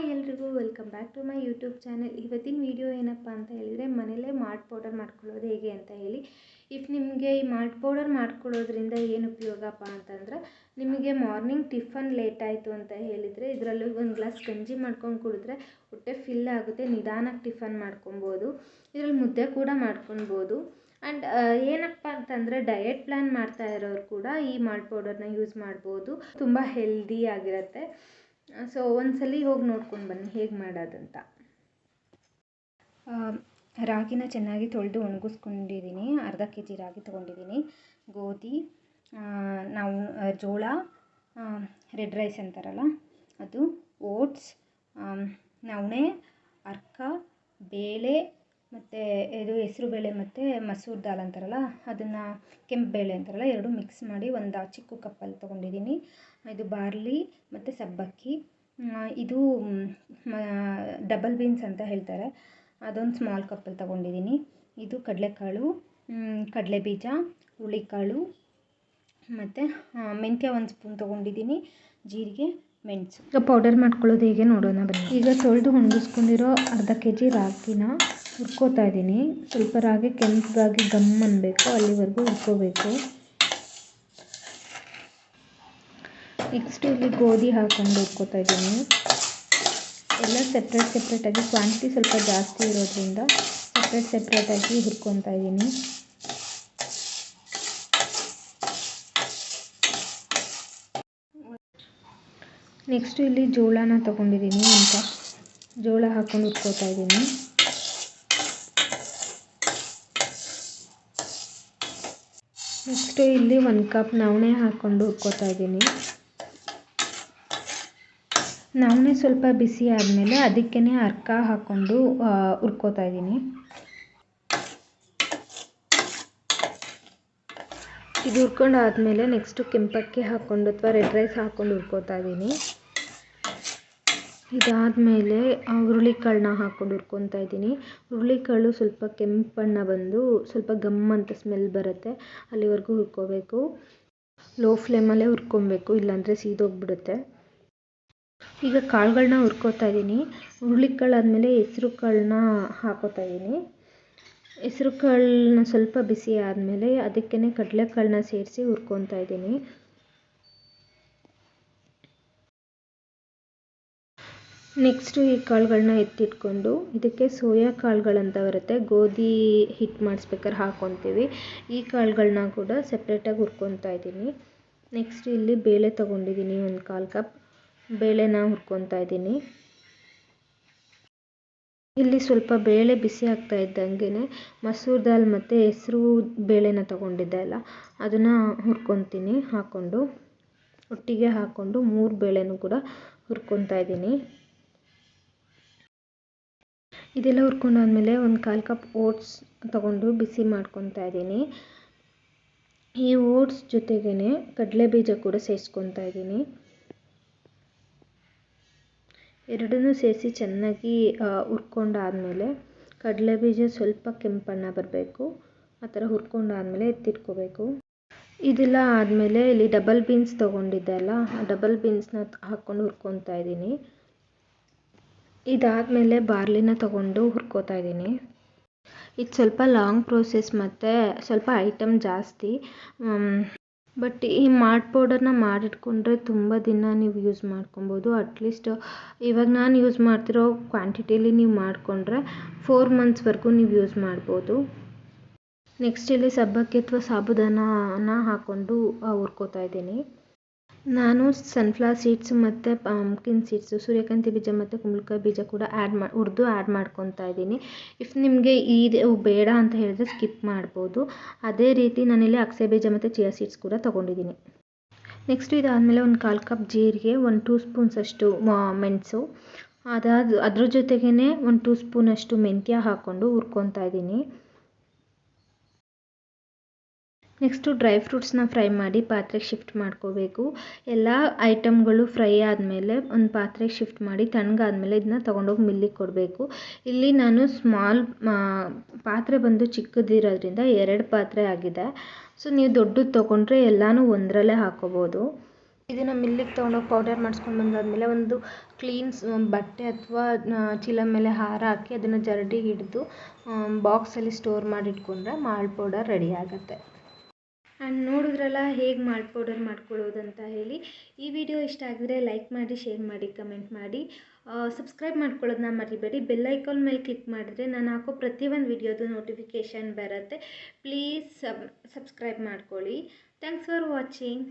Hi ಎಲ್ರಿಗೂ welcome back to my YouTube channel. ಇವತ್ತಿನ video ಏನಪ್ಪ ಅಂತ ಹೇಳಿದರೆ ಮನೇಲೇ ಮಾಲ್ಟ್ ಪೌಡರ್ ಮಾಡ್ಕೊಳ್ಳೋದು ಹೇಗೆ ಅಂತ ಹೇಳಿ. ನಿಮಗೆ ಈ ಮಾಲ್ಟ್ ಪೌಡರ್ ಮಾಡ್ಕೊಳ್ಳೋದ್ರಿಂದ ಏನು ಉಪಯೋಗಪ್ಪ ಅಂತಂದ್ರೆ, ನಿಮಗೆ ಮಾರ್ನಿಂಗ್ ಟಿಫನ್ ಲೇಟ್ ಆಯಿತು ಅಂತ ಹೇಳಿದರೆ ಇದರಲ್ಲಿ ಒಂದು ಗ್ಲಾಸ್ ಗಂಜಿ ಮಾಡ್ಕೊಂಡು ಕುಡಿದ್ರೆ ಹೊಟ್ಟೆ ಫಿಲ್ ಆಗುತ್ತೆ. ನಿಧಾನಕ್ಕೆ ಟಿಫನ್ ಮಾಡ್ಕೊಬೋದು. ಇದರಲ್ಲಿ ಮುದ್ದೆ ಕೂಡ ಮಾಡ್ಕೊಬೋದು. ಆ್ಯಂಡ್ ಏನಪ್ಪ ಅಂತಂದರೆ ಡಯಟ್ ಪ್ಲ್ಯಾನ್ ಮಾಡ್ತಾ ಇರೋರು ಕೂಡ ಈ ಮಾಲ್ಟ್ ಪೌಡರ್ನ ಯೂಸ್ ಮಾಡ್ಬೋದು. ತುಂಬ ಹೆಲ್ದಿ ಆಗಿರುತ್ತೆ. ಸೊ ಒಂದ್ಸಲಿ ಹೋಗಿ ನೋಡ್ಕೊಂಡು ಬನ್ನಿ ಹೇಗೆ ಮಾಡೋದಂತ. ರಾಗಿನ ಚೆನ್ನಾಗಿ ತೊಳೆದು ಒಣಗಿಸ್ಕೊಂಡಿದ್ದೀನಿ. ಅರ್ಧ kg ರಾಗಿ ತೊಗೊಂಡಿದ್ದೀನಿ. ಗೋಧಿ, ನಾವು ಜೋಳ, ರೆಡ್ ರೈಸ್ ಅಂತಾರಲ್ಲ ಅದು, ಓಟ್ಸ್, ನವಣೆ, ಅರ್ಕ, ಬೇಳೆ ಮತ್ತು ಇದು ಹೆಸರು ಬೇಳೆ ಮತ್ತು ಮಸೂರ್ ದಾಲ್ ಅಂತಾರಲ್ಲ ಅದನ್ನು, ಕೆಂಪು ಬೇಳೆ ಅಂತಾರಲ್ಲ, ಎರಡು ಮಿಕ್ಸ್ ಮಾಡಿ ಒಂದು ಚಿಕ್ಕ ಕಪ್ಪಲ್ಲಿ ತೊಗೊಂಡಿದ್ದೀನಿ. ಇದು ಬಾರ್ಲಿ ಮತ್ತು ಸಬ್ಬಕ್ಕಿ. ಇದು ಡಬಲ್ ಬೀನ್ಸ್ ಅಂತ ಹೇಳ್ತಾರೆ, ಅದೊಂದು ಸ್ಮಾಲ್ ಕಪ್ಪಲ್ಲಿ ತೊಗೊಂಡಿದ್ದೀನಿ. ಇದು ಕಡಲೆಕಾಳು, ಕಡಲೆ ಬೀಜ, ಹುರುಳಿಕಾಳು ಮತ್ತು ಮೆಂತ್ಯ ಒಂದು ಸ್ಪೂನ್ ತೊಗೊಂಡಿದ್ದೀನಿ. ಜೀರಿಗೆ, ಮೆಣಸು. ಈಗ ಪೌಡರ್ ಮಾಡ್ಕೊಳ್ಳೋದು ಹೇಗೆ ನೋಡೋಣ ಬನ್ನಿ. ಈಗ ತೊಳೆದು ಒಣಗಿಸ್ಕೊಂಡಿರೋ ಅರ್ಧ kg ರಾಗಿನ ಹುರ್ಕೋತಾ ಇದ್ದೀನಿ. ಸ್ವಲ್ಪ ರಾಗಿ ಕೆಂಪಗಾಗಿ ಗಮ್ ಅನ್ನಬೇಕು, ಅಲ್ಲಿವರೆಗೂ ಹುರ್ಕೋಬೇಕು. ನೆಕ್ಸ್ಟ್ ಇಲ್ಲಿ ಗೋಧಿ ಹಾಕ್ಕೊಂಡು ಹುರ್ಕೋತಾ ಇದ್ದೀನಿ. ಎಲ್ಲ ಸೆಪ್ರೇಟಾಗಿ, ಕ್ವಾಂಟಿಟಿ ಸ್ವಲ್ಪ ಜಾಸ್ತಿ ಇರೋದ್ರಿಂದ ಸೆಪ್ರೇಟಾಗಿ ಹುರ್ಕೊತಾ ಇದ್ದೀನಿ. ನೆಕ್ಸ್ಟ್ ಇಲ್ಲಿ ಜೋಳನ ತೊಗೊಂಡಿದ್ದೀನಿ. ಒಂದು ಕಪ್ ಜೋಳ ಹಾಕ್ಕೊಂಡು ಹುರ್ಕೋತಾ ಇದ್ದೀನಿ. ನೆಕ್ಸ್ಟ್ ಇಲ್ಲಿ 1 ಕಪ್ ನವಣೆ ಹಾಕ್ಕೊಂಡು ಹುರ್ಕೋತಾ ಇದ್ದೀನಿ. ನವಣೆ ಸ್ವಲ್ಪ ಬಿಸಿ ಆದಮೇಲೆ ಅದಕ್ಕೇ ಅರ್ಕ ಹಾಕ್ಕೊಂಡು ಹುರ್ಕೋತಾ ಇದ್ದೀನಿ. ಇದು ಹುರ್ಕೊಂಡು ಆದಮೇಲೆ ನೆಕ್ಸ್ಟು ಕೆಂಪಕ್ಕಿ ಹಾಕ್ಕೊಂಡು ಅಥವಾ ರೆಡ್ ರೈಸ್ ಹಾಕ್ಕೊಂಡು ಹುರ್ಕೋತಾ ಇದ್ದೀನಿ. ಇದಾದಮೇಲೆ ಹುರುಳಿಕಾಳನ್ನ ಹಾಕ್ಕೊಂಡು ಹುರ್ಕೊತಾ ಇದ್ದೀನಿ. ಹುರುಳಿಕಾಳು ಸ್ವಲ್ಪ ಕೆಂಪು ಬಣ್ಣ ಬಂದು ಸ್ವಲ್ಪ ಗಮ್ ಅಂತ ಸ್ಮೆಲ್ ಬರುತ್ತೆ, ಅಲ್ಲಿವರೆಗೂ ಹುರ್ಕೋಬೇಕು. ಲೋ ಫ್ಲೇಮಲ್ಲೇ ಹುರ್ಕೊಬೇಕು, ಇಲ್ಲಾಂದರೆ ಸೀದೋಗ್ಬಿಡುತ್ತೆ. ಈಗ ಕಾಳುಗಳನ್ನ ಹುರ್ಕೋತಾ ಇದ್ದೀನಿ. ಹುರುಳಿಕಾಳು ಆದಮೇಲೆ ಹೆಸ್ರು ಕಾಳನ್ನ ಹಾಕೋತಾ ಇದ್ದೀನಿ. ಹೆಸ್ರು ಕಾಳನ್ನ ಸ್ವಲ್ಪ ಬಿಸಿ ಆದಮೇಲೆ ಅದಕ್ಕೇ ಕಡಲೆಕಾಳನ್ನ ಸೇರಿಸಿ ಹುರ್ಕೊತಾ ಇದ್ದೀನಿ. ನೆಕ್ಸ್ಟು ಈ ಕಾಳುಗಳನ್ನ ಎತ್ತಿಟ್ಕೊಂಡು ಇದಕ್ಕೆ ಸೋಯಾ ಕಾಳುಗಳಂತ ಬರುತ್ತೆ, ಗೋಧಿ ಹಿಟ್ಟು ಮಾಡಿಸ್ಬೇಕಾದ್ರೆ ಹಾಕ್ಕೊತೀವಿ. ಈ ಕಾಳುಗಳನ್ನ ಕೂಡ ಸೆಪ್ರೇಟಾಗಿ ಹುರ್ಕೊತಾ ಇದ್ದೀನಿ. ನೆಕ್ಸ್ಟ್ ಇಲ್ಲಿ ಬೇಳೆ ತೊಗೊಂಡಿದ್ದೀನಿ, 1/4 ಕಪ್ ಬೇಳೆನ ಹುರ್ಕೊತಾ ಇದ್ದೀನಿ. ಇಲ್ಲಿ ಸ್ವಲ್ಪ ಬೇಳೆ ಬಿಸಿ ಆಗ್ತಾ ಇದ್ದಂಗೆ ಮಸೂರ್ ದಾಲ್ ಮತ್ತು ಹೆಸರು ಬೇಳೆನ ತೊಗೊಂಡಿದ್ದೆ ಅಲ್ಲ, ಅದನ್ನು ಹುರ್ಕೊತೀನಿ. ಒಟ್ಟಿಗೆ ಹಾಕ್ಕೊಂಡು 3 ಬೇಳೆನೂ ಕೂಡ ಹುರ್ಕೊತಾ ಇದ್ದೀನಿ. ಇದೆಲ್ಲ ಹುರ್ಕೊಂಡಾದ್ಮೇಲೆ 1/4 ಕಪ್ ಓಟ್ಸ್ ತೊಗೊಂಡು ಬಿಸಿ ಮಾಡ್ಕೊತಾ ಇದ್ದೀನಿ. ಈ ಓಟ್ಸ್ ಜೊತೆಗೇ ಕಡಲೆ ಬೀಜ ಕೂಡ ಸೇರಿಸ್ಕೊತಾ ಇದ್ದೀನಿ. ಎರಡನ್ನೂ ಸೇರಿಸಿ ಚೆನ್ನಾಗಿ ಹುರ್ಕೊಂಡಾದ್ಮೇಲೆ ಕಡಲೆ ಬೀಜ ಸ್ವಲ್ಪ ಕೆಂಪಣ್ಣ ಬರಬೇಕು, ಆ ಥರ ಹುರ್ಕೊಂಡಾದ್ಮೇಲೆ ಎತ್ತಿಟ್ಕೋಬೇಕು. ಇದೆಲ್ಲ ಆದಮೇಲೆ ಇಲ್ಲಿ ಡಬಲ್ ಬೀನ್ಸ್ ತೊಗೊಂಡಿದ್ದೆ ಅಲ್ಲ, ಆ ಡಬಲ್ ಬೀನ್ಸ್ನ ಹಾಕ್ಕೊಂಡು ಹುರ್ಕೊತಾ ಇದ್ದೀನಿ. ಇದಾದಮೇಲೆ ಬಾರ್ಲಿನ ತೊಗೊಂಡು ಹುರ್ಕೋತಾ ಇದ್ದೀನಿ. ಇದು ಸ್ವಲ್ಪ ಲಾಂಗ್ ಪ್ರೋಸೆಸ್ ಮತ್ತು ಸ್ವಲ್ಪ ಐಟಮ್ ಜಾಸ್ತಿ. ಬಟ್ ಈ ಮಾಲ್ಟ್ ಪೌಡರ್ನ ಮಾಡಿಟ್ಕೊಂಡ್ರೆ ತುಂಬ ದಿನ ನೀವು ಯೂಸ್ ಮಾಡ್ಕೊಬೋದು. ಅಟ್ಲೀಸ್ಟ್ ಇವಾಗ ನಾನು ಯೂಸ್ ಮಾಡ್ತಿರೋ ಕ್ವಾಂಟಿಟಿಲಿ ನೀವು ಮಾಡಿಕೊಂಡ್ರೆ 4 ಮಂತ್ಸ್ವರೆಗೂ ನೀವು ಯೂಸ್ ಮಾಡ್ಬೋದು. ನೆಕ್ಸ್ಟ್ ಇಲ್ಲಿ ಸಬ್ಬಕ್ಕಿ ಅಥವಾ ಸಾಬುದಾನನ ಹಾಕ್ಕೊಂಡು ಹುರ್ಕೋತಾ ಇದ್ದೀನಿ. ನಾನು ಸನ್ಫ್ಲವರ್ ಸೀಡ್ಸ್ ಮತ್ತು ಪಂಪ್ಕಿನ್ ಸೀಡ್ಸು, ಸೂರ್ಯಕಾಂತಿ ಬೀಜ ಮತ್ತು ಕುಂಬಳಕಾಯಿ ಬೀಜ ಕೂಡ ಹುರಿದು ಆ್ಯಡ್ ಮಾಡ್ಕೊತಾ ಇದ್ದೀನಿ. ನಿಮಗೆ ಇದು ಬೇಡ ಅಂತ ಹೇಳಿದ್ರೆ ಸ್ಕಿಪ್ ಮಾಡ್ಬೋದು. ಅದೇ ರೀತಿ ನಾನಿಲ್ಲಿ ಅಗಸೆ ಬೀಜ ಮತ್ತು ಚಿಯಾ ಸೀಡ್ಸ್ ಕೂಡ ತೊಗೊಂಡಿದ್ದೀನಿ. ನೆಕ್ಸ್ಟ್ ಇದಾದಮೇಲೆ 1/4 ಕಪ್ ಜೀರಿಗೆ, 1 2 ಸ್ಪೂನ್ಸಷ್ಟು ಮೆಣಸು, ಅದ್ರ ಜೊತೆಗೇ 1 2 ಸ್ಪೂನಷ್ಟು ಮೆಂತ್ಯ ಹಾಕ್ಕೊಂಡು ಹುರ್ಕೊತಾ ಇದ್ದೀನಿ. ನೆಕ್ಸ್ಟು ಡ್ರೈ ಫ್ರೂಟ್ಸ್ನ ಫ್ರೈ ಮಾಡಿ ಪಾತ್ರೆಗೆ ಶಿಫ್ಟ್ ಮಾಡ್ಕೋಬೇಕು. ಎಲ್ಲ ಐಟಮ್ಗಳು ಫ್ರೈ ಆದಮೇಲೆ ಒಂದು ಪಾತ್ರೆಗೆ ಶಿಫ್ಟ್ ಮಾಡಿ ತಣ್ಣಗಾದ್ಮೇಲೆ ಇದನ್ನ ತೊಗೊಂಡೋಗಿ ಮಿಲ್ಲಿಗೆ ಕೊಡಬೇಕು. ಇಲ್ಲಿ ನಾನು ಪಾತ್ರೆ ಬಂದು ಚಿಕ್ಕದಿರೋದ್ರಿಂದ 2 ಪಾತ್ರೆ ಆಗಿದೆ. ಸೊ ನೀವು ದೊಡ್ಡದು ತೊಗೊಂಡ್ರೆ ಎಲ್ಲನೂ ಒಂದರಲ್ಲೇ ಹಾಕ್ಕೋಬೋದು. ಇದನ್ನು ಮಿಲ್ಲಿಗೆ ತೊಗೊಂಡೋಗಿ ಪೌಡರ್ ಮಾಡಿಸ್ಕೊಂಡು ಬಂದಾದಮೇಲೆ ಒಂದು ಕ್ಲೀನ್ ಬಟ್ಟೆ ಅಥವಾ ಚೀಲ ಮೇಲೆ ಹಾರ ಹಾಕಿ ಅದನ್ನು ಜರಡಿಗೆ ಹಿಡಿದು ಬಾಕ್ಸಲ್ಲಿ ಸ್ಟೋರ್ ಮಾಡಿ ಇಟ್ಕೊಂಡ್ರೆ ಮಾಲ್ಟ್ ಪೌಡರ್ ರೆಡಿ ಆಗುತ್ತೆ. ಆ್ಯಂಡ್ ನೋಡಿದ್ರಲ್ಲ ಹೇಗೆ ಮಾಲ್ಟ್ ಪೌಡರ್ ಮಾಡ್ಕೊಳ್ಳೋದು ಅಂತ ಹೇಳಿ. ಈ ವಿಡಿಯೋ ಇಷ್ಟ ಆಗಿದ್ರೆ ಲೈಕ್ ಮಾಡಿ, ಶೇರ್ ಮಾಡಿ, ಕಮೆಂಟ್ ಮಾಡಿ, ಸಬ್ಸ್ಕ್ರೈಬ್ ಮಾಡ್ಕೊಳ್ಳೋದನ್ನ ಮರಿಬೇಡಿ. ಬೆಲ್ ಐಕಾನ್ ಮೇಲೆ ಕ್ಲಿಕ್ ಮಾಡಿದ್ರೆ ನಾನು ಹಾಕೋ ಪ್ರತಿಯೊಂದು ವಿಡಿಯೋದು ನೋಟಿಫಿಕೇಷನ್ ಬರುತ್ತೆ. ಪ್ಲೀಸ್ ಸಬ್ಸ್ಕ್ರೈಬ್ ಮಾಡ್ಕೊಳ್ಳಿ. Thanks for watching.